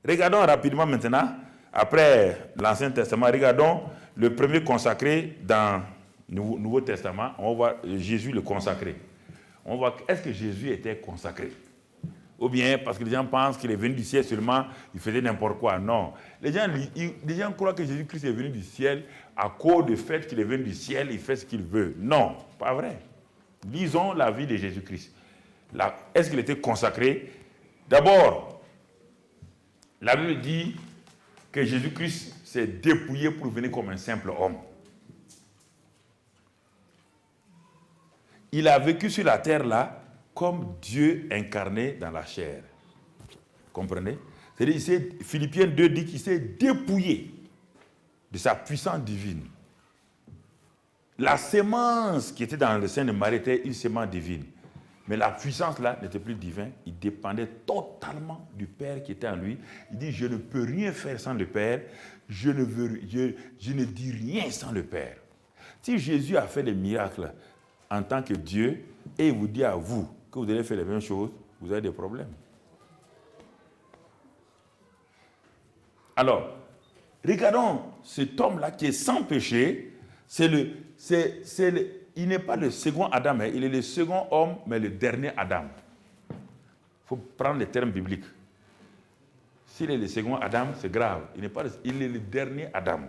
Regardons rapidement maintenant, après l'Ancien Testament, regardons le premier consacré dans le Nouveau Testament. On voit Jésus le consacré. On voit, est-ce que Jésus était consacré? Ou bien parce que les gens pensent qu'il est venu du ciel seulement, il faisait n'importe quoi. Non. Les gens croient que Jésus-Christ est venu du ciel à cause du fait qu'il est venu du ciel, il fait ce qu'il veut. Non, pas vrai. Lisons la vie de Jésus-Christ. Est-ce qu'il était consacré? D'abord, la Bible dit que Jésus-Christ s'est dépouillé pour venir comme un simple homme. Il a vécu sur la terre là comme Dieu incarné dans la chair. Comprenez? C'est-à-dire, Philippiens 2 dit qu'il s'est dépouillé de sa puissance divine. La sémence qui était dans le sein de Marie était une sémence divine. Mais la puissance là n'était plus divine. Il dépendait totalement du Père qui était en lui. Il dit, je ne peux rien faire sans le Père. Je ne dis rien sans le Père. Si Jésus a fait des miracles en tant que Dieu, et il vous dit à vous que vous allez faire les mêmes choses, vous avez des problèmes. Alors, regardons cet homme-là qui est sans péché. Il n'est pas le second Adam, hein, il est le second homme, mais le dernier Adam. Il faut prendre les termes bibliques. S'il est le second Adam, c'est grave. Il est le dernier Adam.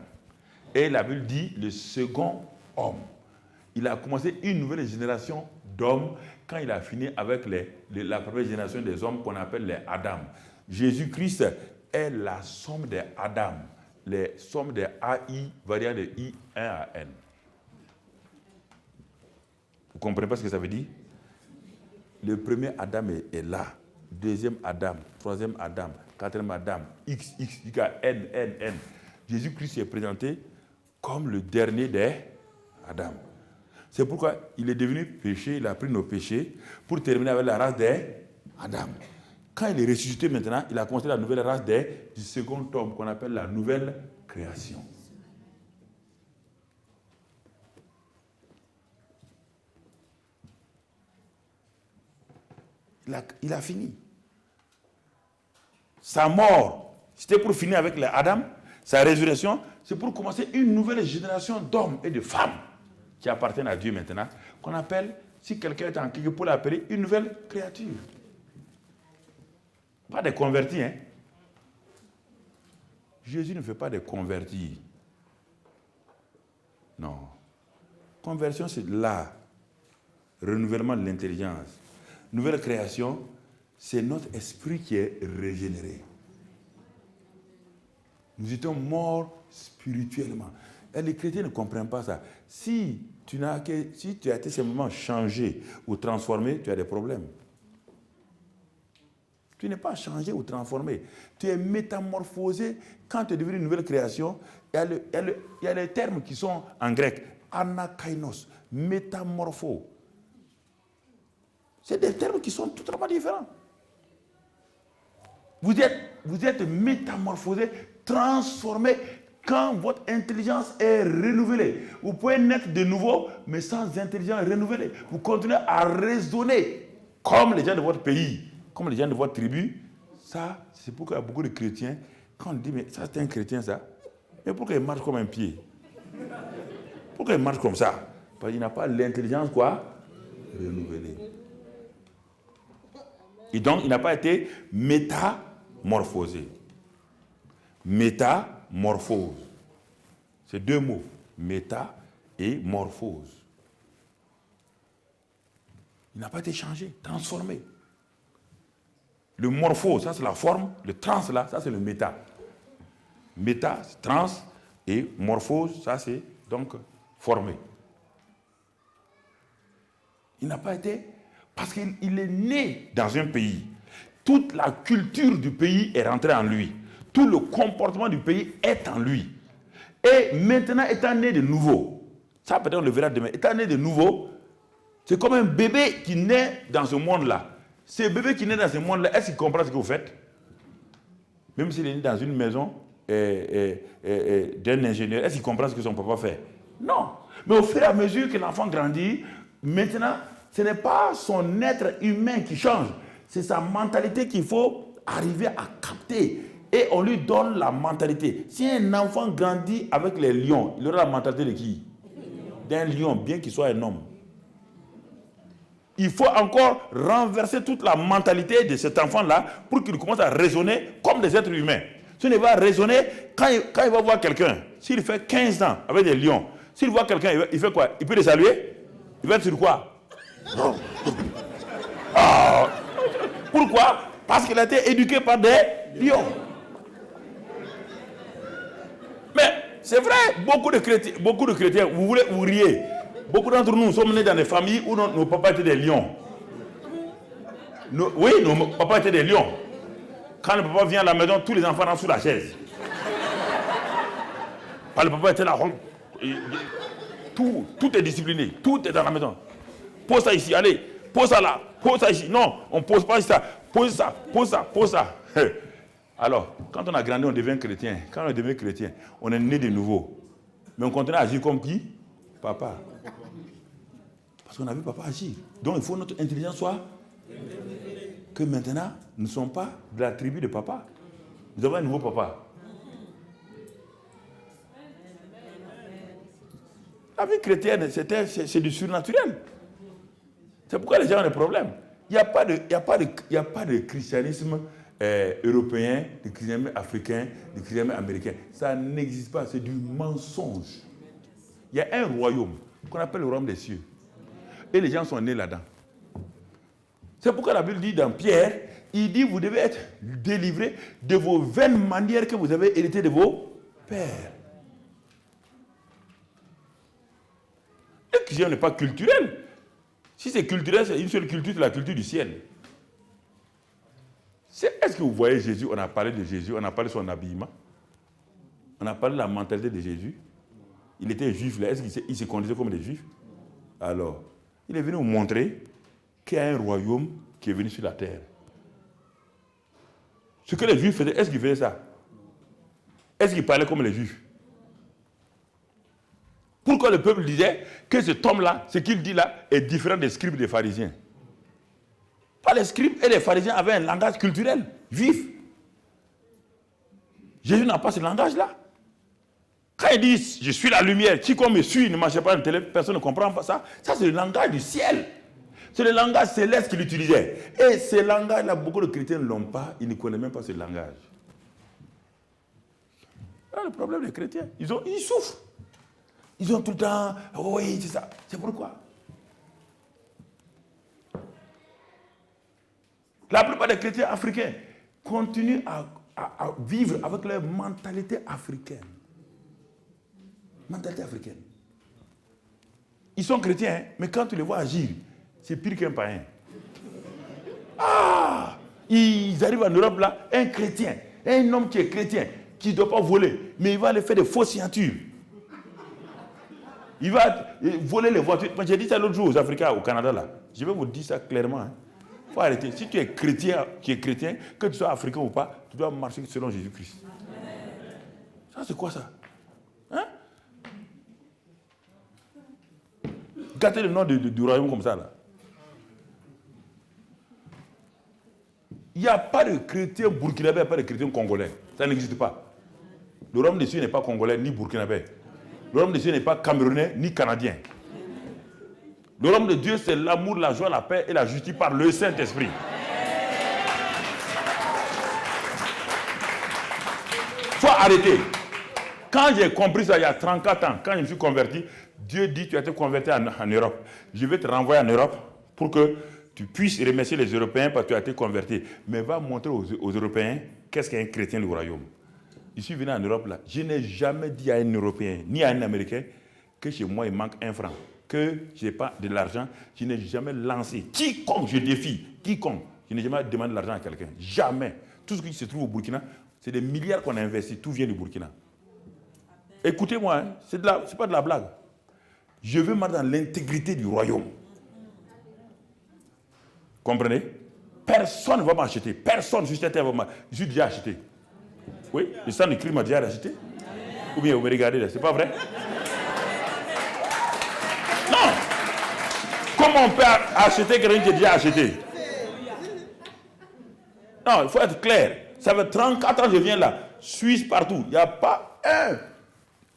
Et la Bible dit le second homme. Il a commencé une nouvelle génération d'hommes quand il a fini avec la première génération des hommes qu'on appelle les Adam. Jésus-Christ est la somme des Adam, les sommes des AI variant de I, 1 à N. Vous ne comprenez pas ce que ça veut dire? Le premier Adam est là, deuxième Adam, troisième Adam, quatrième Adam, X, Y, N, N, N. Jésus-Christ est présenté comme le dernier des Adam. C'est pourquoi il est devenu péché, il a pris nos péchés pour terminer avec la race des Adam. Quand il est ressuscité maintenant, il a commencé la nouvelle race du second homme qu'on appelle la nouvelle création. Il a fini. Sa mort, c'était pour finir avec les Adam. Sa résurrection, c'est pour commencer une nouvelle génération d'hommes et de femmes qui appartiennent à Dieu maintenant, qu'on appelle, si quelqu'un est en quelque pour l'appeler, une nouvelle créature. Pas des convertis, hein. Jésus ne fait pas des convertis. Non. Conversion, c'est là. Renouvellement de l'intelligence. Nouvelle création, c'est notre esprit qui est régénéré. Nous étions morts spirituellement. Et les chrétiens ne comprennent pas ça. Si tu as été simplement changé ou transformé, tu as des problèmes. Tu n'es pas changé ou transformé. Tu es métamorphosé quand tu es devenu une nouvelle création. Il y a les termes qui sont en grec. Anakainos, métamorpho. C'est des termes qui sont totalement différents. Vous êtes métamorphosé, transformé quand votre intelligence est renouvelée. Vous pouvez naître de nouveau, mais sans intelligence renouvelée. Vous continuez à raisonner comme les gens de votre pays, comme les gens de votre tribu. Ça, c'est pourquoi il y a beaucoup de chrétiens, quand on dit, mais ça c'est un chrétien ça, mais pourquoi il marche comme un pied? Pourquoi il marche comme ça? Parce qu'il n'a pas l'intelligence quoi? Renouvelée. Et donc, il n'a pas été métamorphosé. Métamorphose. C'est deux mots. Méta et morphose. Il n'a pas été changé, transformé. Le morphose, ça c'est la forme. Le trans, là, ça c'est le méta. Méta, c'est trans. Et morphose, ça c'est donc formé. Il n'a pas été... Parce qu'il est né dans un pays. Toute la culture du pays est rentrée en lui. Tout le comportement du pays est en lui. Et maintenant, étant né de nouveau, ça peut-être on le verra demain, étant né de nouveau, c'est comme un bébé qui naît dans ce monde-là. Ce bébé qui naît dans ce monde-là, est-ce qu'il comprend ce que vous faites? Même s'il est né dans une maison d'un ingénieur, est-ce qu'il comprend ce que son papa fait? Non. Mais au fur et à mesure que l'enfant grandit, maintenant, ce n'est pas son être humain qui change, c'est sa mentalité qu'il faut arriver à capter. Et on lui donne la mentalité. Si un enfant grandit avec les lions, il aura la mentalité de qui? D'un lion, bien qu'il soit un homme. Il faut encore renverser toute la mentalité de cet enfant-là pour qu'il commence à raisonner comme des êtres humains. Si il va raisonner, quand il va voir quelqu'un, s'il fait 15 ans avec des lions, s'il voit quelqu'un, il fait quoi? Il peut les saluer? Il va être sur quoi? Ah. Pourquoi? Parce qu'il a été éduqué par des lions. Mais c'est vrai, beaucoup de chrétiens, vous riez. Beaucoup d'entre nous sommes nés dans des familles où nos papas étaient des lions. Nos papas étaient des lions. Quand le papa vient à la maison, tous les enfants rentrent sous la chaise. Quand le papa était là, tout est discipliné, tout est dans la maison. Pose ça ici, allez, pose ça là, pose ça ici. Non, on ne pose pas ça, pose ça, pose ça, pose ça. Alors, quand on a grandi, on devient chrétien. Quand on devient chrétien, on est né de nouveau. Mais on continue à agir comme qui? Papa. Parce qu'on a vu papa agir. Donc il faut que notre intelligence soit que maintenant, nous ne sommes pas de la tribu de papa. Nous avons un nouveau papa. La vie chrétienne, c'est du surnaturel. C'est pourquoi les gens ont des problèmes. Il n'y a pas de christianisme européen, de christianisme africain, de christianisme américain. Ça n'existe pas, c'est du mensonge. Il y a un royaume qu'on appelle le royaume des cieux. Et les gens sont nés là-dedans. C'est pourquoi la Bible dit dans Pierre, il dit vous devez être délivrés de vos vaines manières que vous avez héritées de vos pères. Le christianisme n'est pas culturel. Si c'est culturel, c'est une seule culture, c'est la culture du ciel. Est-ce que vous voyez Jésus? On a parlé de Jésus, on a parlé de son habillement. On a parlé de la mentalité de Jésus. Il était juif là. Est-ce qu'il se conduisait comme des juifs? Alors, il est venu nous montrer qu'il y a un royaume qui est venu sur la terre. Ce que les juifs faisaient, est-ce qu'ils faisaient ça? Est-ce qu'ils parlaient comme les juifs? Pourquoi le peuple disait que cet homme-là, ce qu'il dit là, est différent des scribes et des pharisiens? Pas les scribes et les pharisiens avaient un langage culturel, vif. Jésus n'a pas ce langage-là. Quand il dit « Je suis la lumière, quiconque me suit ne marche pas dans le téléphone », personne ne comprend pas ça. Ça, c'est le langage du ciel. C'est le langage céleste qu'il utilisait. Et ce langage-là, beaucoup de chrétiens ne l'ont pas, ils ne connaissent même pas ce langage. Là, le problème des chrétiens, ils souffrent. Ils ont tout le temps, oui, c'est ça. C'est pourquoi. La plupart des chrétiens africains continuent à vivre avec leur mentalité africaine. Mentalité africaine. Ils sont chrétiens, hein, mais quand tu les vois agir, c'est pire qu'un païen. Ah! Ils arrivent en Europe là, un chrétien, un homme qui est chrétien, qui ne doit pas voler, mais il va aller faire des fausses signatures. Il va voler les voitures. Moi, j'ai dit ça l'autre jour aux Africains, au Canada là. Je vais vous dire ça clairement. Il faut arrêter. Si tu es chrétien, que tu sois africain ou pas, tu dois marcher selon Jésus-Christ. Ça, c'est quoi ça? Hein? Gâter le nom du royaume comme ça là. Il n'y a pas de chrétien burkinabé, il n'y a pas de chrétien congolais. Ça n'existe pas. Le royaume des cieux n'est pas congolais ni burkinabé. Le royaume de Dieu n'est pas camerounais ni canadien. Le royaume de Dieu, c'est l'amour, la joie, la paix et la justice par le Saint-Esprit. Il faut arrêter. Quand j'ai compris ça il y a 34 ans, quand je me suis converti, Dieu dit tu as été converti en Europe. Je vais te renvoyer en Europe pour que tu puisses remercier les Européens parce que tu as été converti. Mais va montrer aux Européens qu'est-ce qu'un chrétien du royaume. Je suis venu en Europe là, je n'ai jamais dit à un Européen ni à un Américain que chez moi il manque un franc, que je n'ai pas de l'argent. Je n'ai jamais lancé, quiconque je défie, quiconque, je n'ai jamais demandé de l'argent à quelqu'un, jamais. Tout ce qui se trouve au Burkina, c'est des milliards qu'on a investis, tout vient du Burkina. Écoutez-moi, hein, c'est pas de la blague. Je veux marcher dans l'intégrité du royaume. Comprenez? Personne ne va m'acheter, personne sur cette terre va m'acheter. Je suis déjà acheté. Oui, le sang de Christ m'a déjà acheté. Ou bien vous me regardez là, c'est pas vrai? Non! Comment on peut acheter quelqu'un qui est déjà acheté? Non, il faut être clair. Ça fait 34 ans que je viens là. Suisse partout. Il n'y a pas un.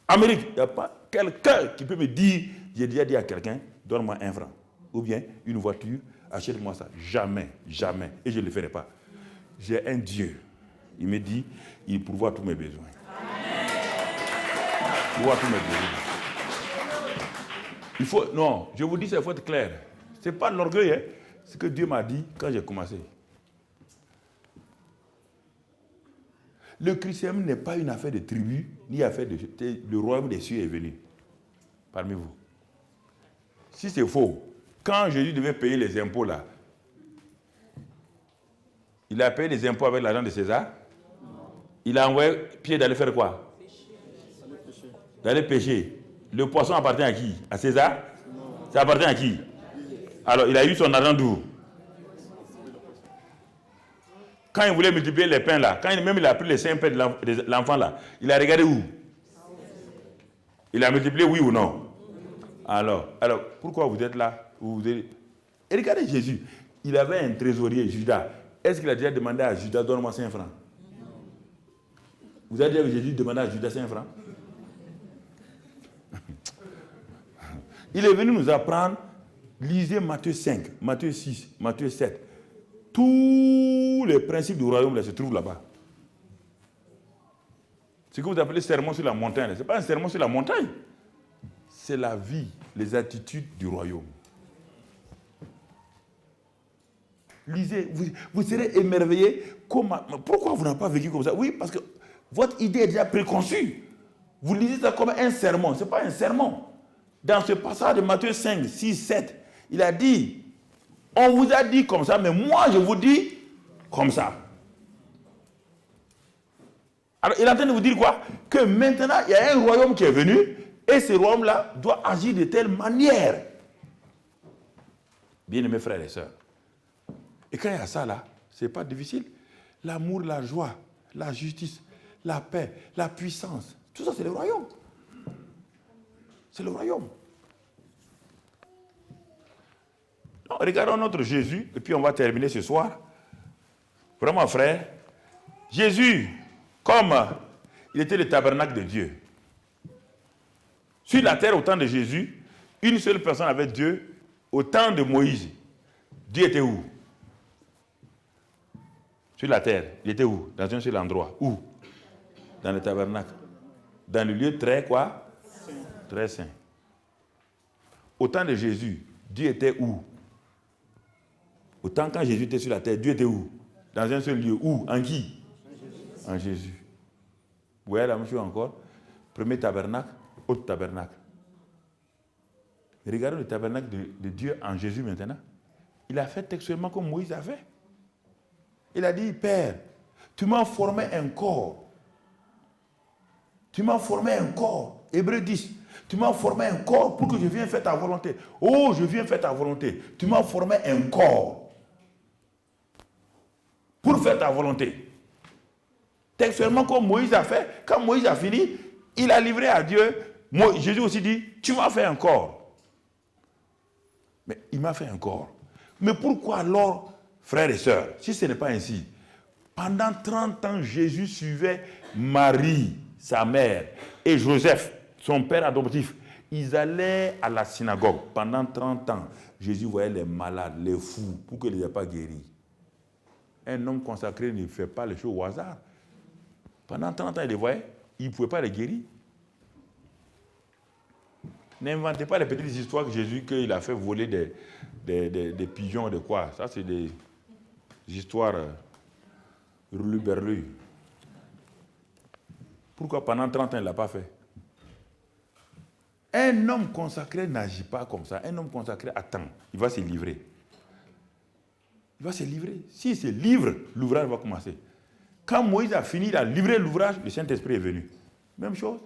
Amérique, il n'y a pas quelqu'un qui peut me dire, j'ai déjà dit à quelqu'un, donne-moi 1 franc. Ou bien une voiture, achète-moi ça. Jamais, jamais. Et je ne le ferai pas. J'ai un Dieu. Il me dit, il pourvoit tous mes besoins. Il pourvoit tous mes besoins. Il faut, non, je vous dis, il faut être clair. Ce n'est pas l'orgueil, hein. C'est ce que Dieu m'a dit quand j'ai commencé. Le christianisme n'est pas une affaire de tribu, ni affaire de... Le royaume des cieux est venu parmi vous. Si c'est faux, quand Jésus devait payer les impôts là, il a payé les impôts avec l'argent de César. Il a envoyé Pierre d'aller faire quoi? D'aller pêcher. Le poisson appartient à qui? À César? Ça appartient à qui? Alors, il a eu son argent d'où? Quand il voulait multiplier les pains là, quand il a pris les 5 pains de l'enfant là, il a regardé où? Il a multiplié, oui ou non? Alors, pourquoi vous êtes là? Et regardez Jésus. Il avait un trésorier, Judas. Est-ce qu'il a déjà demandé à Judas, donne-moi 5 francs? Vous avez déjà vu Jésus demander à Judas 5 francs? Il est venu nous apprendre, lisez Matthieu 5, Matthieu 6, Matthieu 7. Tous les principes du royaume là, se trouvent là-bas. Ce que vous appelez sermon sur la montagne, ce n'est pas un sermon sur la montagne. C'est la vie, les attitudes du royaume. Lisez, vous serez émerveillés. Pourquoi vous n'avez pas vécu comme ça? Oui, parce que votre idée est déjà préconçue. Vous lisez ça comme un sermon. Ce n'est pas un sermon. Dans ce passage de Matthieu 5, 6, 7, il a dit, on vous a dit comme ça, mais moi je vous dis comme ça. Alors il est en train de vous dire quoi? Que maintenant il y a un royaume qui est venu et ce royaume-là doit agir de telle manière. Bien-aimés frères et sœurs. Et quand il y a ça là, ce n'est pas difficile. L'amour, la joie, la justice, la paix, la puissance, tout ça c'est le royaume. C'est le royaume. Donc, regardons notre Jésus, et puis on va terminer ce soir. Vraiment, frère, Jésus, comme il était le tabernacle de Dieu. Sur la terre, au temps de Jésus, une seule personne avait Dieu. Au temps de Moïse, Dieu était où? Sur la terre, il était où? Dans un seul endroit. Où? Dans le tabernacle. Dans le lieu très quoi? Très saint. Au temps de Jésus, Dieu était où? Au temps quand Jésus était sur la terre, Dieu était où? Dans un seul lieu. Où? En qui? En Jésus. Vous voyez la même chose encore? Premier tabernacle, autre tabernacle. Regardez le tabernacle de Dieu en Jésus maintenant. Il a fait textuellement comme Moïse a fait. Il a dit, Père, tu m'as formé un corps. Tu m'as formé un corps. Hébreux 10. Tu m'as formé un corps pour que je vienne faire ta volonté. Oh, je viens faire ta volonté. Tu m'as formé un corps pour faire ta volonté. Textuellement comme Moïse a fait, quand Moïse a fini, il a livré à Dieu. Jésus aussi dit, tu m'as fait un corps. Mais il m'a fait un corps. Mais pourquoi alors, frères et sœurs, si ce n'est pas ainsi, pendant 30 ans, Jésus suivait Marie, sa mère, et Joseph, son père adoptif. Ils allaient à la synagogue. Pendant 30 ans, Jésus voyait les malades, les fous, pour qu'ils ne les aient pas guéris. Un homme consacré ne fait pas les choses au hasard. Pendant 30 ans, il les voyait, il ne pouvait pas les guérir. N'inventez pas les petites histoires que Jésus, qu'il a fait voler des pigeons, de quoi. Ça, c'est des histoires relu-berlu. Pourquoi pendant 30 ans, il ne l'a pas fait? Un homme consacré n'agit pas comme ça. Un homme consacré attend. Il va se livrer. Il va se livrer. S'il se livre, l'ouvrage va commencer. Quand Moïse a fini, il a livré l'ouvrage, le Saint-Esprit est venu. Même chose.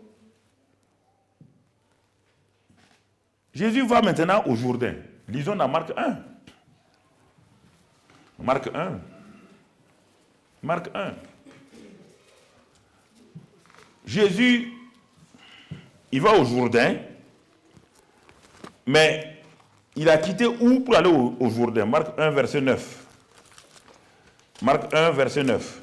Jésus va maintenant au Jourdain. Lisons dans Marc 1. Marc 1. Marc 1. Jésus, il va au Jourdain, mais il a quitté où pour aller au Jourdain? Marc 1, verset 9. Marc 1, verset 9.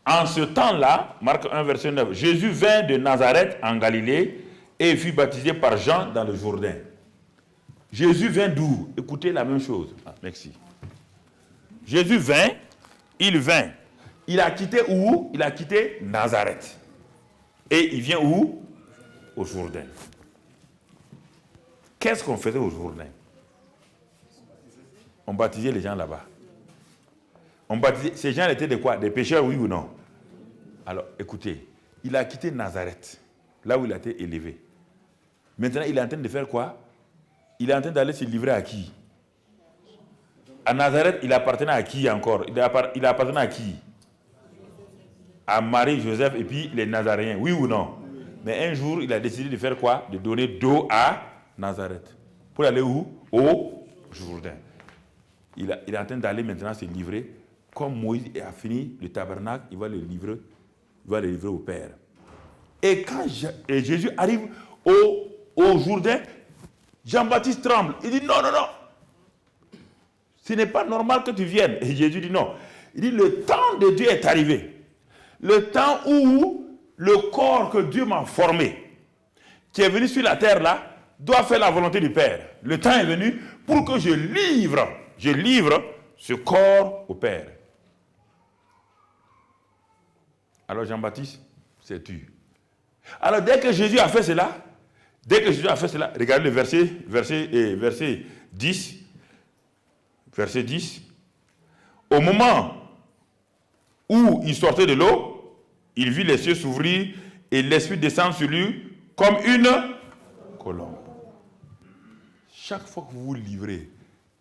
En ce temps-là, Marc 1, verset 9, Jésus vint de Nazareth en Galilée et fut baptisé par Jean dans le Jourdain. Jésus vint d'où? Écoutez la même chose. Ah, merci. Jésus vint, il vint. Il a quitté où? Il a quitté Nazareth. Et il vient où? Au Jourdain. Qu'est-ce qu'on faisait au Jourdain? On baptisait les gens là-bas. Ces gens étaient de quoi? Des pécheurs, oui ou non? Alors, écoutez, il a quitté Nazareth, là où il a été élevé. Maintenant, il est en train de faire quoi? Il est en train d'aller se livrer à qui? À Nazareth, il appartenait à qui encore? Il appartenait à qui? À Marie, Joseph et puis les Nazaréens, oui ou non? Mais un jour, il a décidé de faire quoi? De donner dos à Nazareth. Pour aller où? Au Jourdain. Il est en train d'aller maintenant se livrer. Comme Moïse a fini le tabernacle, il va le livrer au Père. Et quand Jésus arrive au Jourdain, Jean-Baptiste tremble. Il dit non, non, non. Ce n'est pas normal que tu viennes. Et Jésus dit non. Il dit le temps de Dieu est arrivé. Le temps où le corps que Dieu m'a formé, qui est venu sur la terre là, doit faire la volonté du Père. Le temps est venu pour que je livre ce corps au Père. Alors Jean-Baptiste s'est tué. Alors dès que Jésus a fait cela, regardez le verset 10. Verset 10. Au moment où il sortait de l'eau, il vit les cieux s'ouvrir et l'Esprit descendre sur lui comme une colombe. Chaque fois que vous vous livrez,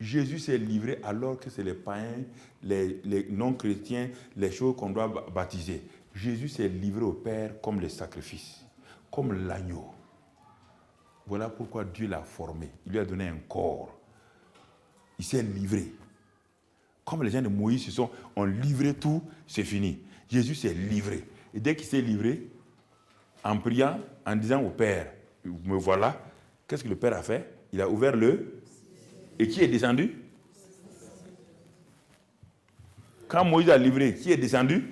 Jésus s'est livré alors que c'est les païens, les non-chrétiens, les choses qu'on doit baptiser. Jésus s'est livré au Père comme le sacrifice, comme l'agneau. Voilà pourquoi Dieu l'a formé. Il lui a donné un corps. Il s'est livré. Comme les gens de Moïse ont livré tout, c'est fini. Jésus s'est livré. Et dès qu'il s'est livré, en priant, en disant au Père, me voilà, qu'est-ce que le Père a fait? Il a ouvert le... Et qui est descendu? Quand Moïse a livré, qui est descendu?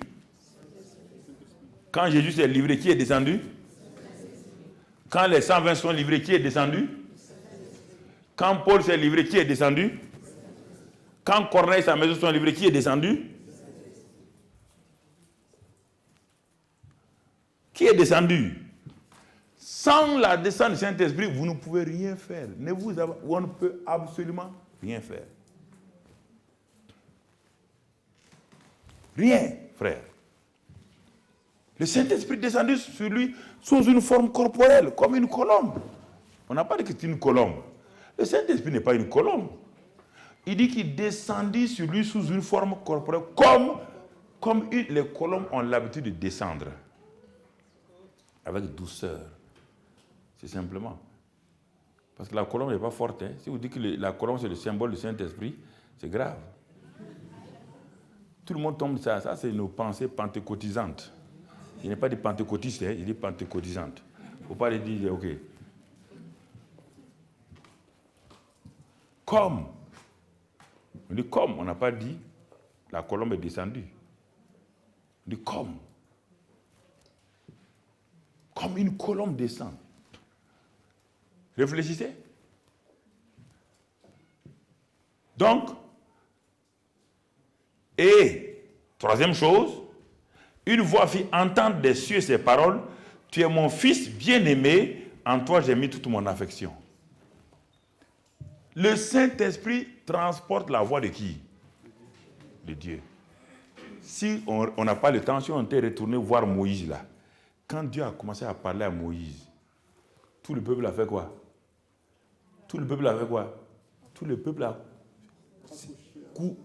Quand Jésus s'est livré, qui est descendu? Quand les 120 sont livrés, qui est descendu? Quand Paul s'est livré, qui est descendu? Quand Corneille et sa maison sont livrés, qui est descendu? Qui est descendu? Sans la descente du Saint-Esprit, vous ne pouvez rien faire. On ne peut absolument rien faire. Rien, frère. Le Saint-Esprit est descendu sur lui sous une forme corporelle, comme une colombe. On n'a pas dit que c'est une colombe. Le Saint-Esprit n'est pas une colombe. Il dit qu'il descendit sur lui sous une forme corporelle, comme les colombes ont l'habitude de descendre. Avec douceur. C'est simplement. Parce que la colombe n'est pas forte. Hein. Si vous dites que la colombe c'est le symbole du Saint-Esprit, c'est grave. Tout le monde tombe ça. Ça, c'est nos pensées pentecôtisantes. Il n'est pas des pentecôtistes, hein, il est pentecôtisante. Il ne faut pas les dire, ok. Comme. On dit comme, on n'a pas dit la colombe est descendue. On dit comme. Comme une colombe descend. Réfléchissez. Donc, et troisième chose, une voix fit entendre des cieux ces paroles, tu es mon fils bien-aimé, en toi j'ai mis toute mon affection. Le Saint-Esprit transporte la voix de qui? De Dieu. Si on n'a pas le temps, si on était retourné voir Moïse là, quand Dieu a commencé à parler à Moïse, tout le peuple a fait quoi? Tout le peuple a fait quoi? Tout le peuple a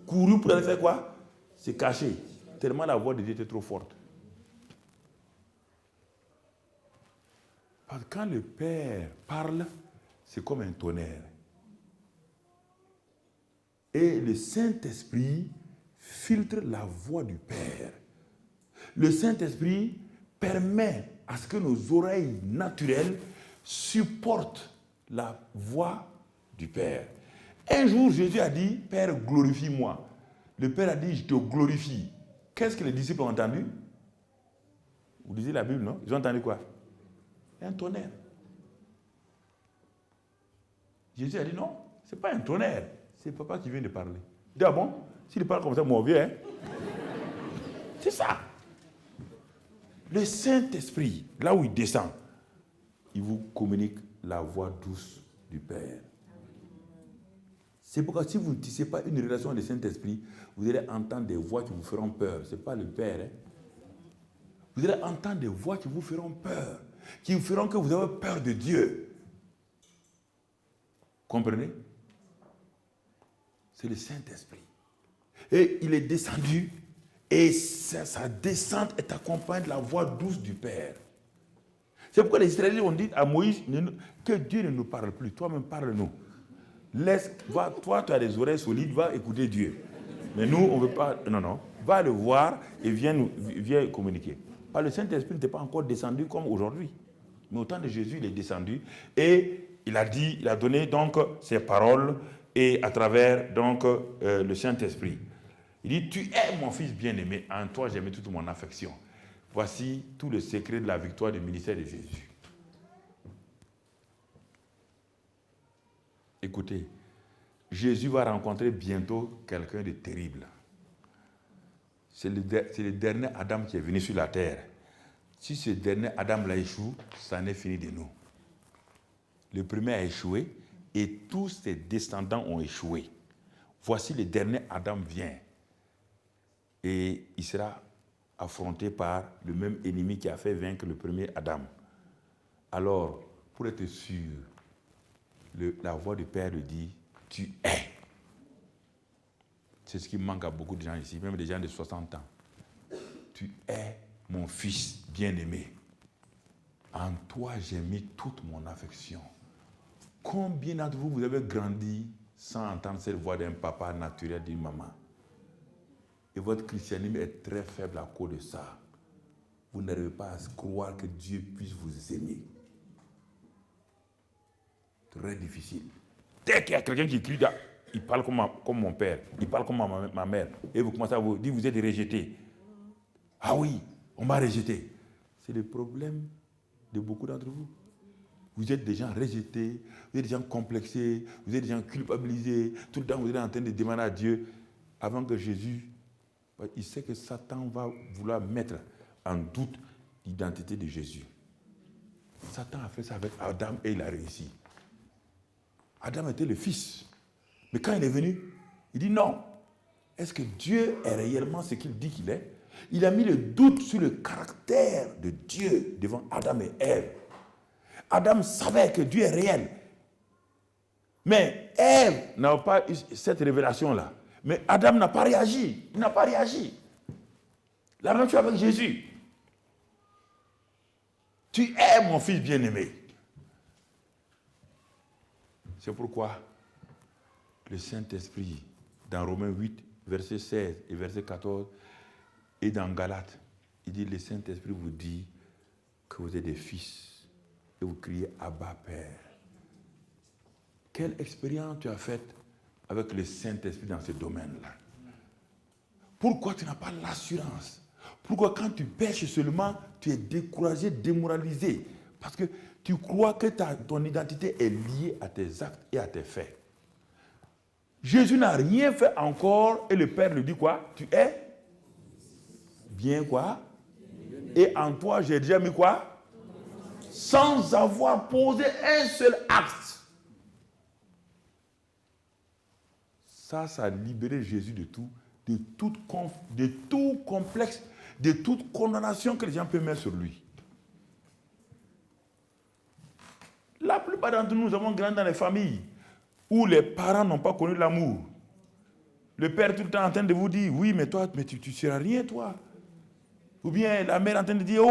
couru pour aller faire quoi? Se cacher. Tellement la voix de Dieu était trop forte. Parce que quand le Père parle, c'est comme un tonnerre. Et le Saint-Esprit filtre la voix du Père. Le Saint-Esprit permet à ce que nos oreilles naturelles supportent la voix du Père. Un jour, Jésus a dit, Père, glorifie-moi. Le Père a dit, je te glorifie. Qu'est-ce que les disciples ont entendu? Vous lisez la Bible, non? Ils ont entendu quoi? Un tonnerre. Jésus a dit non, ce n'est pas un tonnerre, c'est papa qui vient de parler. Il dit, ah bon? S'il parle comme ça, mon vieux, hein? C'est ça. Le Saint-Esprit, là où il descend, il vous communique la voix douce du Père. C'est pourquoi si vous ne tissez pas une relation avec le Saint-Esprit, vous allez entendre des voix qui vous feront peur. Ce n'est pas le Père. Hein? Vous allez entendre des voix qui vous feront peur, qui vous feront que vous avez peur de Dieu. Comprenez? C'est le Saint-Esprit. Et il est descendu, et sa descente est accompagnée de la voix douce du Père. C'est pourquoi les Israéliens ont dit à Moïse que Dieu ne nous parle plus, toi-même parle-nous. Toi, tu as des oreilles solides, va écouter Dieu. Mais nous, on ne veut pas. Non. Va le voir et viens communiquer. Parce que le Saint-Esprit n'était pas encore descendu comme aujourd'hui. Mais au temps de Jésus, il est descendu et il a donné donc ses paroles et à travers donc le Saint-Esprit. Il dit, tu es mon fils bien-aimé, en toi j'ai mis toute mon affection. Voici tout le secret de la victoire du ministère de Jésus. Écoutez, Jésus va rencontrer bientôt quelqu'un de terrible. C'est le dernier Adam qui est venu sur la terre. Si ce dernier Adam-là échoue, ça en est fini de nous. Le premier a échoué et tous ses descendants ont échoué. Voici le dernier Adam vient et il sera affronté par le même ennemi qui a fait vaincre le premier Adam. Alors, pour être sûr, la voix du Père lui dit, tu es. C'est ce qui manque à beaucoup de gens ici, même des gens de 60 ans. Tu es mon fils bien-aimé. En toi, j'ai mis toute mon affection. Combien d'entre vous, vous avez grandi sans entendre cette voix d'un papa naturel, d'une maman? Et votre christianisme est très faible à cause de ça. Vous n'arrivez pas à croire que Dieu puisse vous aimer. Très difficile. Dès qu'il y a quelqu'un qui crie, il parle comme mon père, il parle comme ma mère. Et vous commencez à vous dire, vous êtes rejeté. Ah oui, on m'a rejeté. C'est le problème de beaucoup d'entre vous. Vous êtes des gens rejetés, vous êtes des gens complexés, vous êtes des gens culpabilisés. Tout le temps, vous êtes en train de demander à Dieu, avant que Jésus, il sait que Satan va vouloir mettre en doute l'identité de Jésus. Satan a fait ça avec Adam et il a réussi. Adam était le fils. Mais quand il est venu, il dit non. Est-ce que Dieu est réellement ce qu'il dit qu'il est? Il a mis le doute sur le caractère de Dieu devant Adam et Ève. Adam savait que Dieu est réel. Mais Ève n'a pas eu cette révélation-là. Mais Adam n'a pas réagi. Il n'a pas réagi. La même chose avec Jésus. Tu es mon fils bien-aimé. C'est pourquoi le Saint-Esprit, dans Romains 8, verset 16 et verset 14, et dans Galates, il dit, le Saint-Esprit vous dit que vous êtes des fils et vous criez Abba Père. Quelle expérience tu as faite avec le Saint-Esprit dans ce domaine-là? Pourquoi tu n'as pas l'assurance? Pourquoi quand tu pêches seulement, tu es découragé, démoralisé? Parce que tu crois que ton identité est liée à tes actes et à tes faits. Jésus n'a rien fait encore et le Père lui dit quoi? Tu es bien quoi? Et en toi, j'ai déjà mis quoi? Sans avoir posé un seul acte. Ça a libéré Jésus de tout complexe, de toute condamnation que les gens peuvent mettre sur lui. La plupart d'entre nous avons grandi dans les familles où les parents n'ont pas connu l'amour. Le père tout le temps en train de vous dire, oui, mais toi, mais tu ne seras rien, toi. Ou bien la mère en train de dire,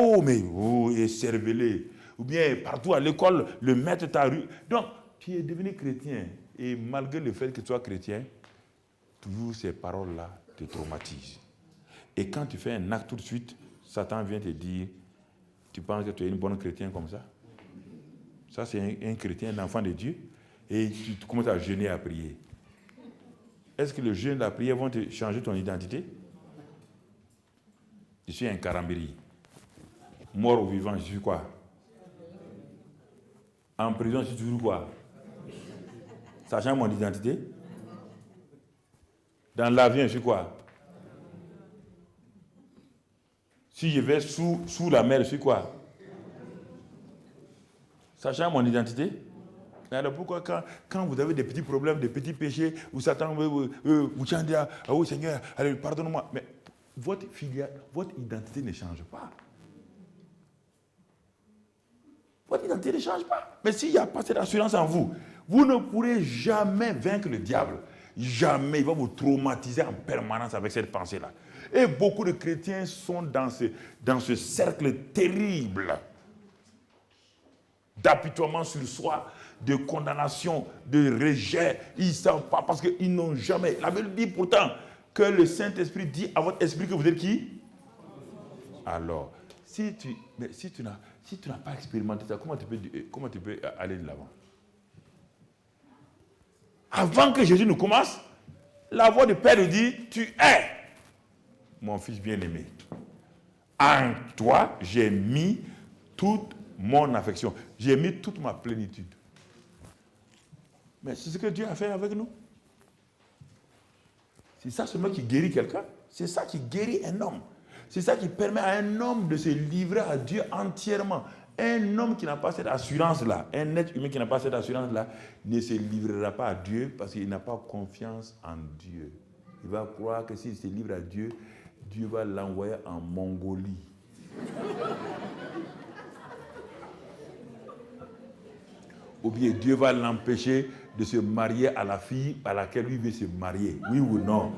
cervelé. Ou bien partout à l'école, le maître t'a rue. Donc, tu es devenu chrétien. Et malgré le fait que tu sois chrétien, toujours ces paroles-là te traumatisent. Et quand tu fais un acte tout de suite, Satan vient te dire, tu penses que tu es une bonne chrétienne comme ça? Ça, c'est un chrétien, un enfant de Dieu. Et tu commences à jeûner, à prier. Est-ce que le jeûne et la prière vont te changer ton identité? Je suis un Karambiri. Mort ou vivant, je suis quoi? En prison, je suis toujours quoi? Ça change mon identité? Dans l'avion, je suis quoi? Si je vais sous la mer, je suis quoi? Ça change mon identité? Alors pourquoi quand vous avez des petits problèmes, des petits péchés, vous Satan vous chantez, ah oui Seigneur, allez, pardonne-moi. Mais votre identité ne change pas. Votre identité ne change pas. Mais s'il n'y a pas cette assurance en vous, vous ne pourrez jamais vaincre le diable. Jamais. Il va vous traumatiser en permanence avec cette pensée-là. Et beaucoup de chrétiens sont dans ce cercle terrible d'apitoiement sur soi, de condamnation, de rejet. Ils ne savent pas parce qu'ils n'ont jamais. La Bible dit pourtant que le Saint-Esprit dit à votre esprit que vous êtes qui? Alors, si tu n'as pas expérimenté ça, comment tu peux aller de l'avant? Avant que Jésus ne commence, la voix du Père lui dit, tu es mon fils bien-aimé. En toi, j'ai mis toute mon affection. J'ai mis toute ma plénitude. Mais c'est ce que Dieu a fait avec nous. C'est ça seulement qui guérit quelqu'un. C'est ça qui guérit un homme. C'est ça qui permet à un homme de se livrer à Dieu entièrement. Un homme qui n'a pas cette assurance-là, un être humain qui n'a pas cette assurance-là, ne se livrera pas à Dieu parce qu'il n'a pas confiance en Dieu. Il va croire que s'il se livre à Dieu, Dieu va l'envoyer en Mongolie. Ou bien Dieu va l'empêcher de se marier à la fille à laquelle lui veut se marier. Oui ou non?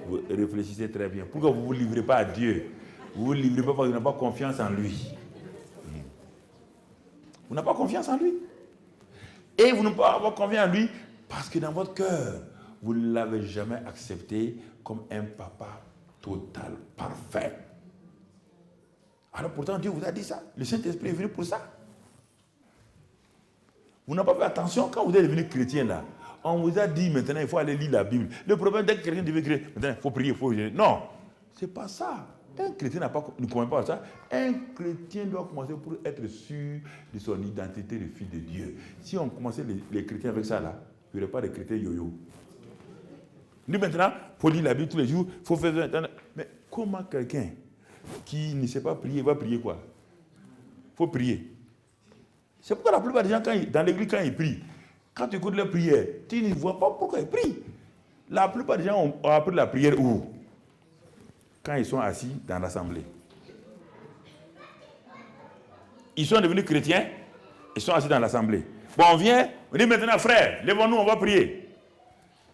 Vous réfléchissez très bien. Pourquoi vous ne vous livrez pas à Dieu? Vous ne vous livrez pas parce que vous n'avez pas confiance en lui. Vous n'avez pas confiance en lui. Et vous n'avez pas avoir confiance en lui parce que dans votre cœur, vous ne l'avez jamais accepté comme un papa total, parfait. Alors pourtant, Dieu vous a dit ça. Le Saint-Esprit est venu pour ça. Vous n'avez pas fait attention quand vous êtes devenu chrétien là. On vous a dit maintenant il faut aller lire la Bible. Le problème dès que quelqu'un devait créer, maintenant il faut prier, il faut prier. Non, c'est pas ça. Un chrétien ne comprend pas ça. Un chrétien doit commencer pour être sûr de son identité de fils de Dieu. Si on commençait les chrétiens avec ça là, il n'y aurait pas de chrétiens yo-yo. Nous maintenant, il faut lire la Bible tous les jours, il faut faire. Mais comment quelqu'un qui ne sait pas prier va prier quoi? Il faut prier. C'est pourquoi la plupart des gens, dans l'église, quand ils prient, quand tu écoutes leur prière, tu ne vois pas pourquoi ils prient. La plupart des gens ont appris la prière où? Quand ils sont assis dans l'assemblée. Ils sont devenus chrétiens, ils sont assis dans l'assemblée. Bon, on vient, on dit maintenant, frère, lèvons-nous, on va prier.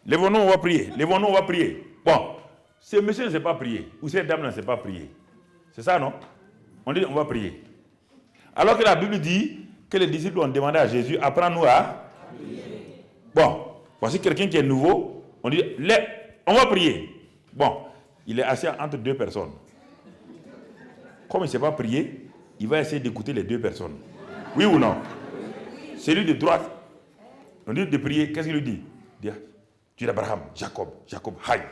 Lèvons-nous, on va prier. Lèvons-nous, on va prier. Bon, ce monsieur ne sait pas prier, ou cette dame ne sait pas prier. C'est ça, non? On dit, on va prier. Alors que la Bible dit que les disciples ont demandé à Jésus, apprends-nous à prier. Bon, voici quelqu'un qui est nouveau, on dit, on va prier. Bon, il est assis entre deux personnes. Comme il ne sait pas prier, il va essayer d'écouter les deux personnes. Oui ou non? Celui de droite, on dit de prier, qu'est-ce qu'il lui dit? Dieu d'Abraham, Jacob, Haï.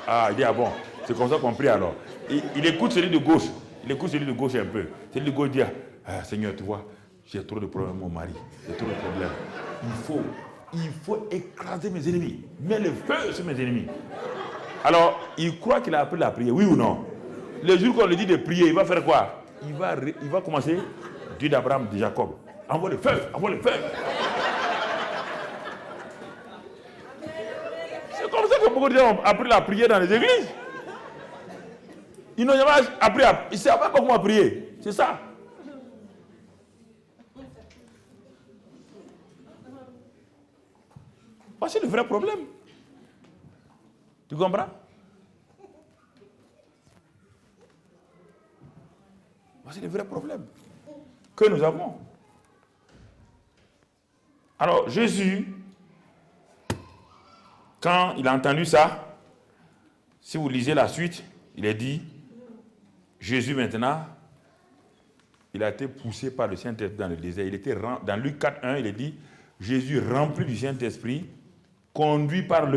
Ah, il dit, ah bon, c'est comme ça qu'on prie alors. Il écoute celui de gauche. Il écoute celui de gauche un peu. Celui de gauche dit, ah, Seigneur, tu vois, j'ai trop de problèmes avec mon mari. J'ai trop de problèmes. Il faut écraser mes ennemis. Mets le feu sur mes ennemis. Alors, il croit qu'il a appris la prière, oui ou non? Le jour qu'on lui dit de prier, il va faire quoi? Il va commencer, Dieu d'Abraham, de Jacob. Envoie le feu, envoie le feu. C'est comme ça que beaucoup de gens ont appris la prière dans les églises. Ils n'ont jamais appris ils ne savent pas comment prier. C'est ça. Voici le vrai problème. Tu comprends? Voici le vrai problème que nous avons. Alors, Jésus, quand il a entendu ça, si vous lisez la suite, il est dit, Jésus maintenant, il a été poussé par le Saint-Esprit dans le désert. Il était dans Luc 4:1, il est dit, Jésus rempli du Saint-Esprit, conduit par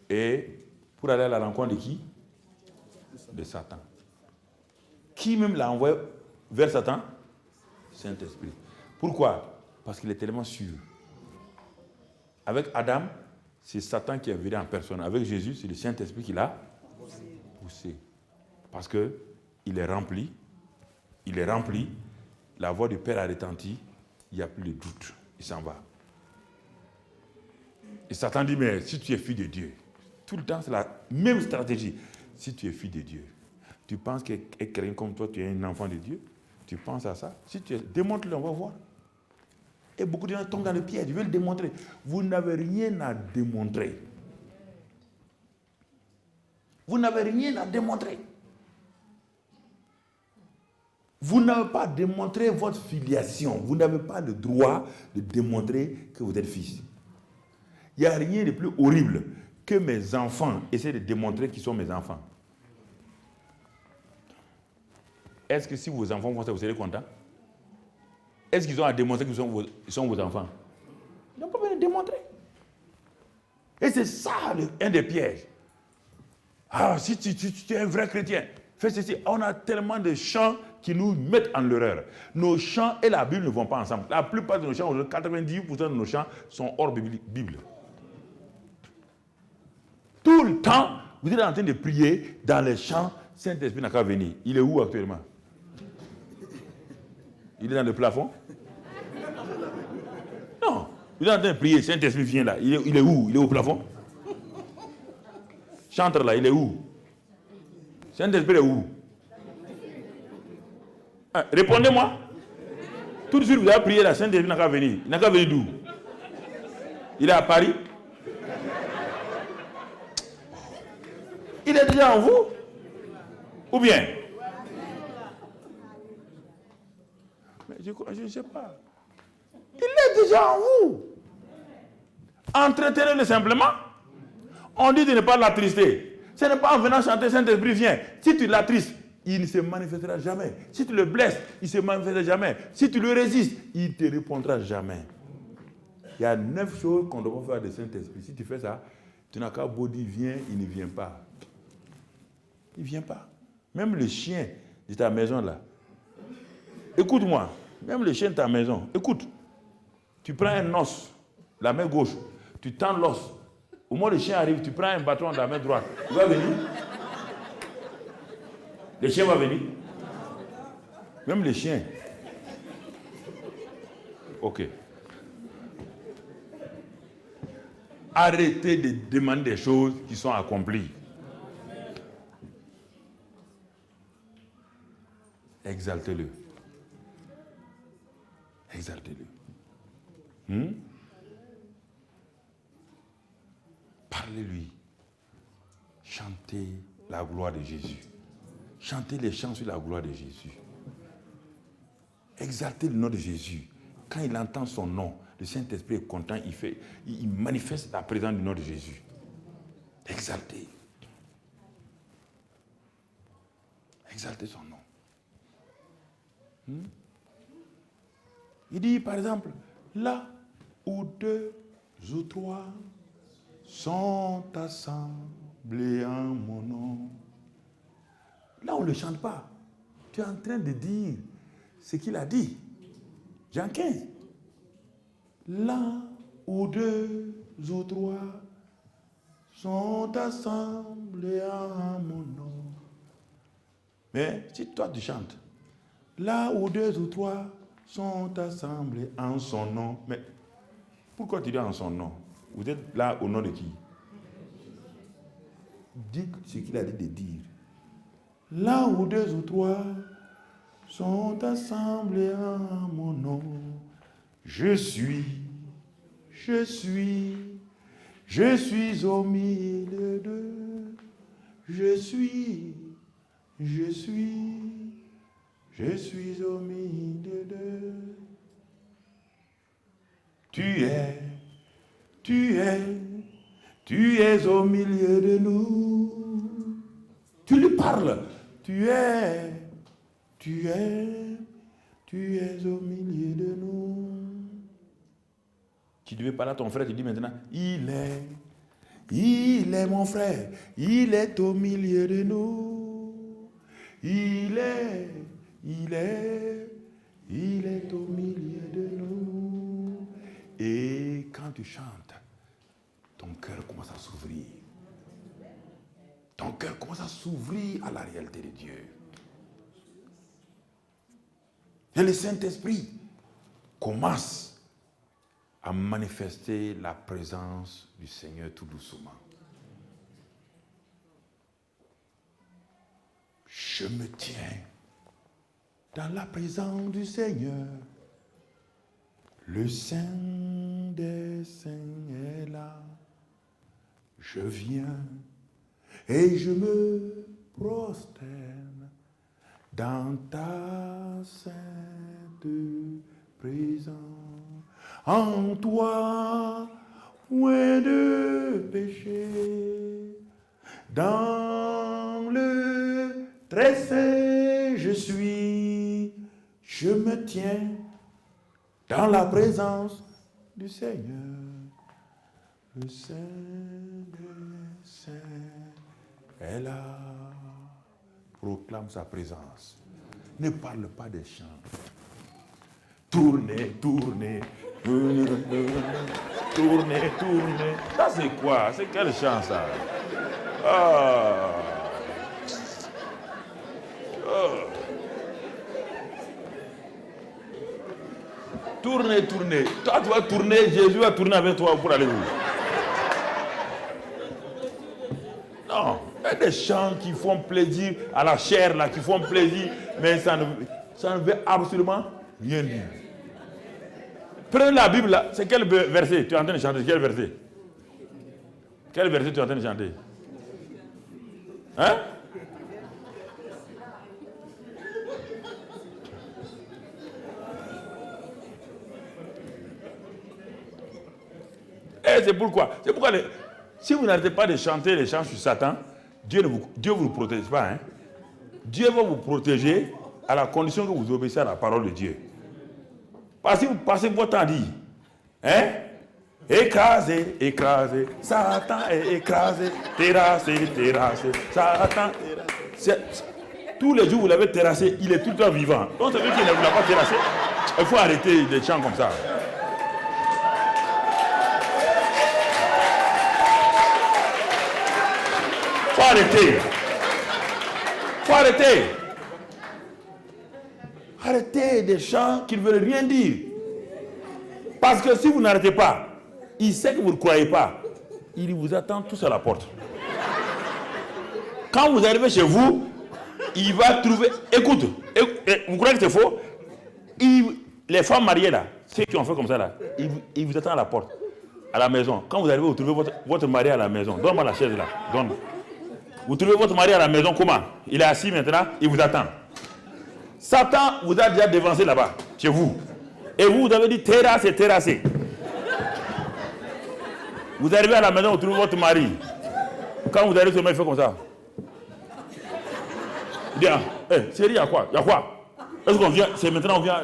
et pour aller à la rencontre de qui? de Satan. Qui même l'a envoyé vers Satan? Saint-Esprit. Pourquoi? Parce qu'il est tellement sûr. Avec Adam, c'est Satan qui est venu en personne. Avec Jésus, c'est le Saint-Esprit qui l'a poussé. Parce qu'il est rempli. Il est rempli. La voix du Père a retenti. Il n'y a plus de doute. Il s'en va. Et Satan dit, mais si tu es fils de Dieu, tout le temps c'est la même stratégie. Si tu es fils de Dieu, tu penses qu'être quelqu'un comme toi, tu es un enfant de Dieu? Tu penses à ça? Si tu es, démontre-le, on va voir. Et beaucoup de gens tombent dans le piège, ils veulent le démontrer. Vous n'avez rien à démontrer. Vous n'avez rien à démontrer. Vous n'avez pas démontré votre filiation. Vous n'avez pas le droit de démontrer que vous êtes fils. Il n'y a rien de plus horrible que mes enfants essaient de démontrer qu'ils sont mes enfants. Est-ce que si vos enfants font ça, vous serez content? Est-ce qu'ils ont à démontrer qu'ils sont vos enfants? Ils n'ont pas besoin de démontrer. Et c'est ça un des pièges. Ah, si tu es un vrai chrétien, fais ceci. On a tellement de chants qui nous mettent en l'erreur. Nos chants et la Bible ne vont pas ensemble. La plupart de nos chants, 98% de nos chants sont hors Bible. Tout le temps, vous êtes en train de prier dans les chants. Saint-Esprit n'a qu'à venir. Il est où actuellement? Il est dans le plafond? Non. Il est en train de prier. Saint-Esprit vient là. Il est où? Il est au plafond? Chantre là, il est où? Saint-Esprit est où? Ah, répondez-moi. Tout de suite, vous avez prié là. Saint-Esprit n'a qu'à venir. Il n'a qu'à venir d'où? Il est à Paris? Il est déjà en vous? Ou bien? Mais je ne sais pas. Il est déjà en vous. Entretenez-le simplement. On dit de ne pas l'attrister. Ce n'est pas en venant chanter Saint-Esprit vient. Si tu l'attristes, il ne se manifestera jamais. Si tu le blesses, il ne se manifestera jamais. Si tu le résistes, il ne te répondra jamais. Il y a 9 choses qu'on doit faire de Saint-Esprit. Si tu fais ça, tu n'as qu'à beau dire viens, il ne vient pas. Il ne vient pas. Même le chien de ta maison là. Écoute-moi. Même le chien de ta maison. Écoute. Tu prends un os, la main gauche. Tu tends l'os. Au moment où le chien arrive, tu prends un bâton de la main droite. Il va venir. Le chien va venir. Même le chien. Ok. Arrêtez de demander des choses qui sont accomplies. Exaltez-le. Exaltez-le. Parlez-lui. Chantez la gloire de Jésus. Chantez les chants sur la gloire de Jésus. Exaltez le nom de Jésus. Quand il entend son nom, le Saint-Esprit est content, il manifeste la présence du nom de Jésus. Exaltez. Exaltez son nom. Il dit, par exemple, là où 2 ou 3 sont assemblés en mon nom. Là, on ne le chante pas. Tu es en train de dire ce qu'il a dit. Jean 15. Là où 2 ou 3 sont assemblés en mon nom. Mais si toi tu chantes, là où 2 ou 3 sont assemblés en son nom. Mais pourquoi tu dis en son nom? Vous êtes là au nom de qui? Dites ce qu'il a dit de dire. Là où 2 ou 3 sont assemblés en mon nom, je suis au milieu d'eux. Je suis au milieu d'eux. Tu es au milieu de nous. Tu lui parles. Tu es au milieu de nous. Tu devais parler à ton frère, tu dis maintenant, il est mon frère, il est au milieu de nous. Il est au milieu de nous. Et quand tu chantes, ton cœur commence à s'ouvrir. Ton cœur commence à s'ouvrir à la réalité de Dieu. Et le Saint-Esprit commence à manifester la présence du Seigneur tout doucement. Je me tiens dans la présence du Seigneur. Le Saint des Saints est là. Je viens et je me prosterne dans ta sainte présence. En toi, loin de péché, dans le très saint je suis, je me tiens dans la présence du Seigneur. Le Saint des Saints est là. Proclame sa présence. Ne parle pas des chants. Tournez, tournez, tournez, tournez. Ça c'est quoi? C'est quel chant ça? Ah. Oh. Tournez, tournez. Toi, tu vas tourner, Jésus va tourner avec toi pour aller où? Non. Il y a des chants qui font plaisir à la chair, là, qui font plaisir, mais ça ne veut absolument rien dire. Prenez la Bible, là. C'est quel verset tu es en train de chanter? Quel verset? Quel verset tu es en train de chanter? Hein? Et c'est pourquoi si vous n'arrêtez pas de chanter les chants sur Satan, Dieu ne vous protège pas. Hein? Dieu va vous protéger à la condition que vous obéissez à la parole de Dieu. Parce que vous passez votre temps à dire, hein? Écrasé, écrasé, Satan est écrasé, terrassé, terrassé, Satan terrassé. Tous les jours vous l'avez terrassé, il est tout le temps vivant. Donc ça veut dire qu'il ne vous l'a pas terrassé. Il faut arrêter des chants comme ça. Il faut arrêter. Il faut arrêter. Arrêtez des chants qui ne veulent rien dire. Parce que si vous n'arrêtez pas, il sait que vous ne croyez pas. Il vous attend tous à la porte. Quand vous arrivez chez vous, il va trouver... Écoute, vous croyez que c'est faux? Les femmes mariées là, ceux qui ont fait comme ça là, ils vous attendent à la porte, à la maison. Quand vous arrivez, vous trouvez votre mari à la maison. Donne-moi la chaise là. Donne. Vous trouvez votre mari à la maison, comment? Il est assis maintenant, il vous attend. Satan vous a déjà dévancé là-bas, chez vous. Et vous avez dit terrassé, terrassé. Vous arrivez à la maison, vous trouvez votre mari. Quand vous arrivez seulement, il fait comme ça. Il dit, chérie, il y a quoi? Il y a quoi? Est-ce qu'on vient, c'est maintenant on vient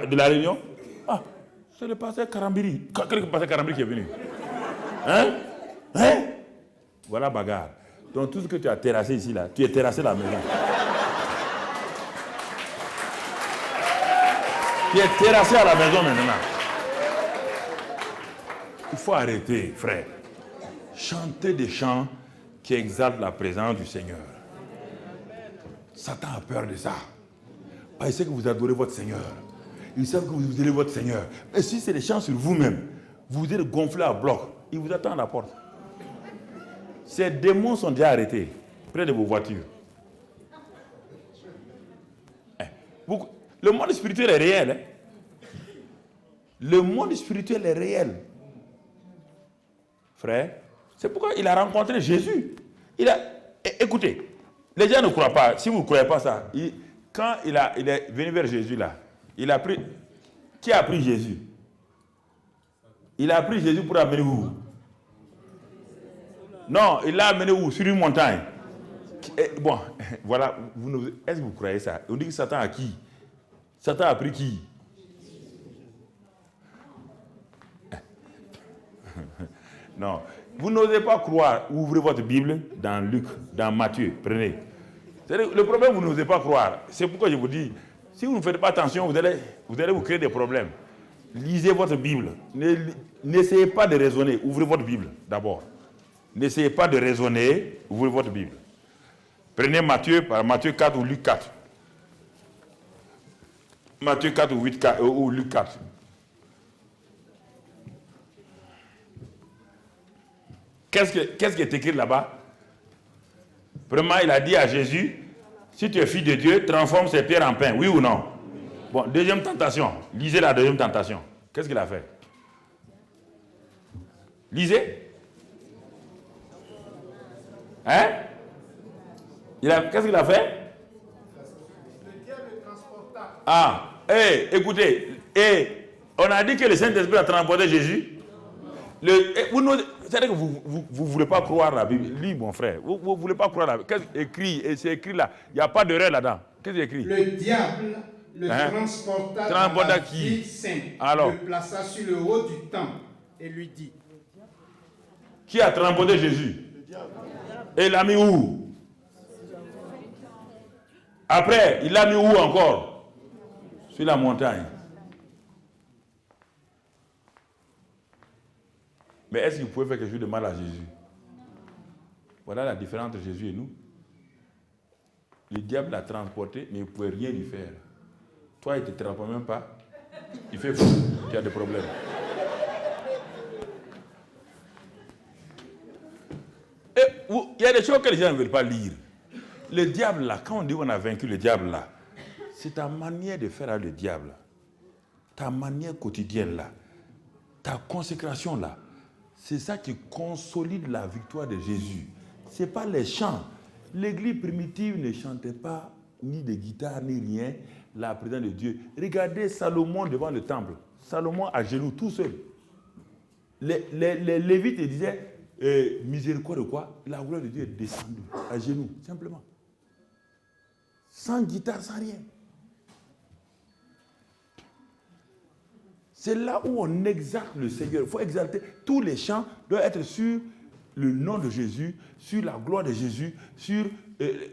de la réunion? Ah, c'est le pasteur Karambiri. Quel est le pasteur Karambiri qui est venu? Hein? Voilà bagarre. Donc tout ce que tu as terrassé ici, là, tu es terrassé la maison. Tu es terrassé à la maison maintenant. Il faut arrêter, frère. Chanter des chants qui exaltent la présence du Seigneur. Satan a peur de ça. Parce qu'il sait que vous adorez votre Seigneur. Il sait que vous aimez votre Seigneur. Et si c'est des chants sur vous-même, vous êtes gonflé à bloc, il vous attend à la porte. Ces démons sont déjà arrêtés près de vos voitures. Le monde spirituel est réel. Hein? Le monde spirituel est réel. Frère, c'est pourquoi il a rencontré Jésus. Écoutez, les gens ne croient pas. Si vous ne croyez pas ça, quand il est venu vers Jésus là, il a pris. Qui a pris Jésus? Il a pris Jésus pour amener où? Non, il l'a amené où? Sur une montagne. Bon, voilà. Est-ce que vous croyez ça? On dit que Satan a qui? Satan a pris qui? Non. Vous n'osez pas croire. Ouvrez votre Bible dans Luc, dans Matthieu. Prenez. Le problème, vous n'osez pas croire. C'est pourquoi je vous dis, si vous ne faites pas attention, vous allez vous créer des problèmes. Lisez votre Bible. N'essayez pas de raisonner. Ouvrez votre Bible d'abord. N'essayez pas de raisonner. Ouvrez votre Bible. Prenez Matthieu 4 ou Luc 4. Matthieu 4 ou Luc 4. Qu'est-ce qui est écrit là-bas? Premièrement, il a dit à Jésus, si tu es fils de Dieu, transforme ces pierres en pain. Oui ou non? Bon, deuxième tentation. Lisez la deuxième tentation. Qu'est-ce qu'il a fait? Lisez. Hein? Qu'est-ce qu'il a fait? Le diable le transporta. Ah, écoutez, on a dit que le Saint-Esprit a transporté Jésus. C'est-à-dire que vous ne voulez pas croire la Bible. Lis, mon frère. Vous ne voulez pas croire la Bible. Qu'est-ce écrit? Et c'est écrit là. Il n'y a pas d'erreur là-dedans. Qu'est-ce qui est écrit? Le diable le transporta dans la ville sainte. Alors, le plaça sur le haut du temple et lui dit. Qui a transporté Jésus? Le diable. Et il l'a mis où? Après, il l'a mis où encore? Sur la montagne. Mais est-ce qu'il pouvait faire quelque chose de mal à Jésus? Voilà la différence entre Jésus et nous. Le diable l'a transporté, mais il ne pouvait rien lui faire. Toi, il ne te transporte même pas. Il fait fou. Tu as des problèmes. Il y a des choses que les gens ne veulent pas lire. Le diable là, quand on dit qu'on a vaincu le diable là, c'est ta manière de faire avec le diable. Ta manière quotidienne là. Ta consécration là. C'est ça qui consolide la victoire de Jésus. Ce n'est pas les chants. L'église primitive ne chantait pas ni de guitare ni rien la présence de Dieu. Regardez Salomon devant le temple. Salomon à genoux, tout seul. Les Lévites disaient miséricorde de quoi? La gloire de Dieu est descendue à genoux, simplement. Sans guitare, sans rien. C'est là où on exalte le Seigneur. Il faut exalter. Tous les chants doivent être sur le nom de Jésus, sur la gloire de Jésus, sur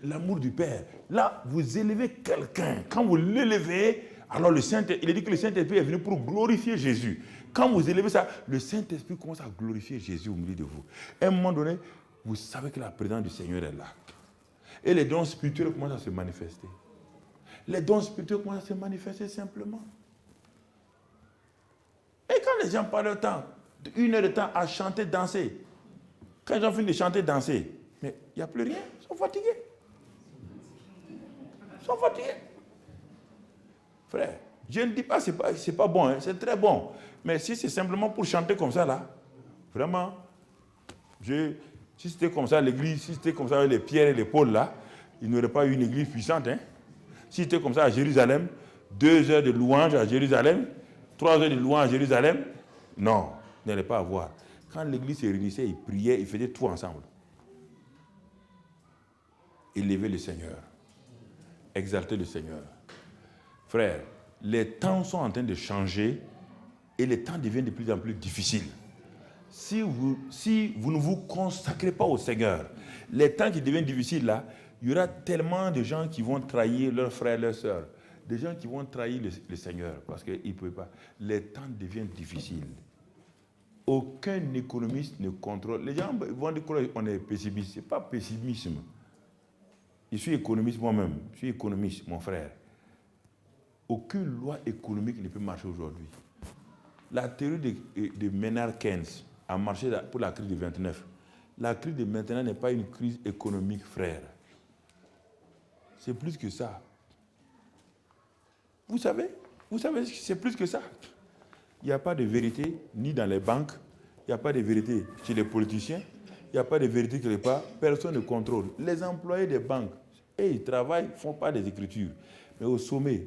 l'amour du Père. Là, vous élevez quelqu'un. Quand vous l'élevez, alors il dit que le Saint-Esprit est venu pour glorifier Jésus. Quand vous élevez ça, le Saint-Esprit commence à glorifier Jésus au milieu de vous. À un moment donné, vous savez que la présence du Seigneur est là. Et les dons spirituels commencent à se manifester. Les dons spirituels commencent à se manifester simplement. Et quand les gens passent leur temps, 1 heure de temps à chanter, danser, quand les gens finissent de chanter, danser, mais il n'y a plus rien, ils sont fatigués. Ils sont fatigués. Frère, je ne dis pas que ce n'est pas bon, hein, c'est très bon. Mais si c'est simplement pour chanter comme ça, là, vraiment, si c'était comme ça l'église, si c'était comme ça avec les pierres et les pôles, là, il n'y aurait pas eu une église puissante. Hein. Si c'était comme ça à Jérusalem, 2 heures de louange à Jérusalem, 3 heures de louange à Jérusalem, non, vous n'allez pas avoir. Quand l'église se réunissait, ils priaient, ils faisaient tout ensemble. Élever le Seigneur. Exalter le Seigneur. Frère, les temps sont en train de changer et les temps deviennent de plus en plus difficiles. Si vous ne vous consacrez pas au Seigneur, les temps qui deviennent difficiles là, il y aura tellement de gens qui vont trahir leurs frères, leurs sœurs. Des gens qui vont trahir le Seigneur parce qu'ils ne peuvent pas. Les temps deviennent difficiles. Aucun économiste ne contrôle. Les gens vont dire qu'on est pessimiste. Ce n'est pas pessimisme. Je suis économiste moi-même. Je suis économiste, mon frère. Aucune loi économique ne peut marcher aujourd'hui. La théorie de Maynard Keynes a marché pour la crise de 29. La crise de maintenant n'est pas une crise économique, frère. C'est plus que ça. Vous savez, c'est plus que ça. Il n'y a pas de vérité ni dans les banques, il n'y a pas de vérité chez les politiciens, il n'y a pas de vérité quelque part, personne ne contrôle. Les employés des banques, ils travaillent, ils ne font pas des écritures. Mais au sommet,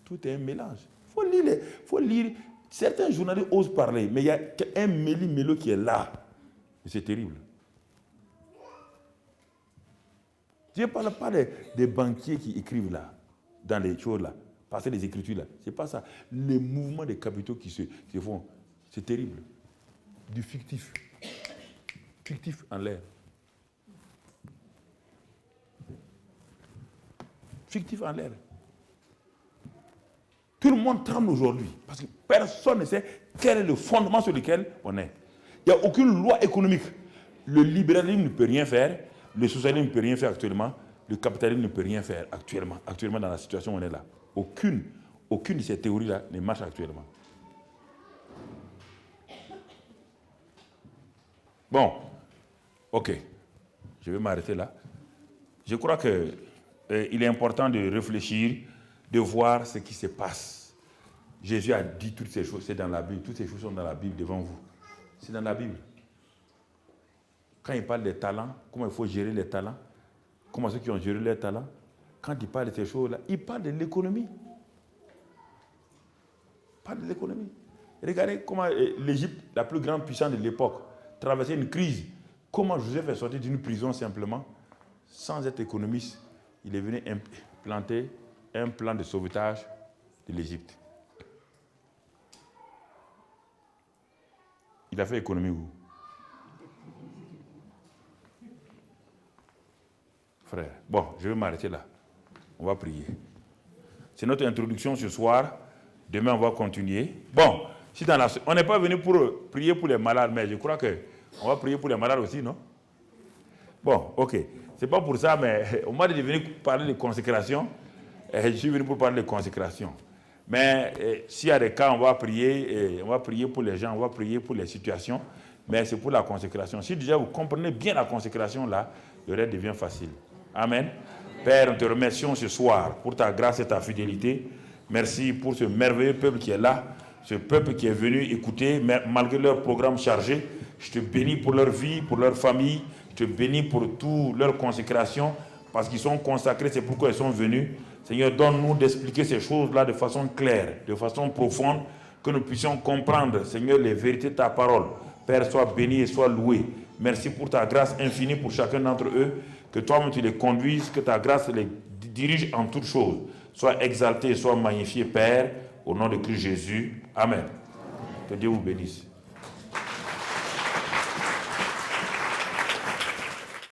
tout est un mélange. Il faut lire. Certains journalistes osent parler, mais il y a un méli-mélo qui est là. C'est terrible. Je ne parle pas des banquiers qui écrivent là, dans les choses là. Passer les écritures là, c'est pas ça. Les mouvements des capitaux qui se font, c'est terrible. Du fictif. Fictif en l'air. fictif en l'air. Tout le monde tremble aujourd'hui parce que personne ne sait quel est le fondement sur lequel on est. Il n'y a aucune loi économique. Le libéralisme ne peut rien faire, le socialisme ne peut rien faire actuellement, le capitalisme ne peut rien faire actuellement dans la situation où on est là. Aucune de ces théories-là ne marche actuellement. Bon, ok, je vais m'arrêter là. Je crois qu'il est important de réfléchir, de voir ce qui se passe. Jésus a dit toutes ces choses, c'est dans la Bible. Toutes ces choses sont dans la Bible devant vous. C'est dans la Bible. Quand il parle des talents, comment il faut gérer les talents, comment ceux qui ont géré les talents, quand il parle de ces choses-là, il parle de l'économie. Il parle de l'économie. Regardez comment l'Égypte, la plus grande puissance de l'époque, traversait une crise. Comment Joseph est sorti d'une prison simplement, sans être économiste. Il est venu implanter un plan de sauvetage de l'Égypte. Il a fait économie où? Frère, bon, je vais m'arrêter là. On va prier. C'est notre introduction ce soir. Demain, on va continuer. Bon, on n'est pas venu pour prier pour les malades, mais je crois qu'on va prier pour les malades aussi, non? Bon, ok. C'est pas pour ça, mais on m'a dit de venir parler de consécration. Je suis venu pour parler de consécration. Mais s'il y a des cas, on va prier pour les gens, on va prier pour les situations, mais c'est pour la consécration. Si déjà vous comprenez bien la consécration là, le reste devient facile. Amen. Père, nous te remercions ce soir pour ta grâce et ta fidélité. Merci pour ce merveilleux peuple qui est là, ce peuple qui est venu écouter malgré leur programme chargé. Je te bénis pour leur vie, pour leur famille. Je te bénis pour toute leur consécration parce qu'ils sont consacrés, c'est pourquoi ils sont venus. Seigneur, donne-nous d'expliquer ces choses-là de façon claire, de façon profonde, que nous puissions comprendre, Seigneur, les vérités de ta parole. Père, sois béni et sois loué. Merci pour ta grâce infinie pour chacun d'entre eux. Que toi-même tu les conduises, que ta grâce les dirige en toutes choses. Sois exalté, sois magnifié, Père, au nom de Christ Jésus. Amen. Que Dieu vous bénisse.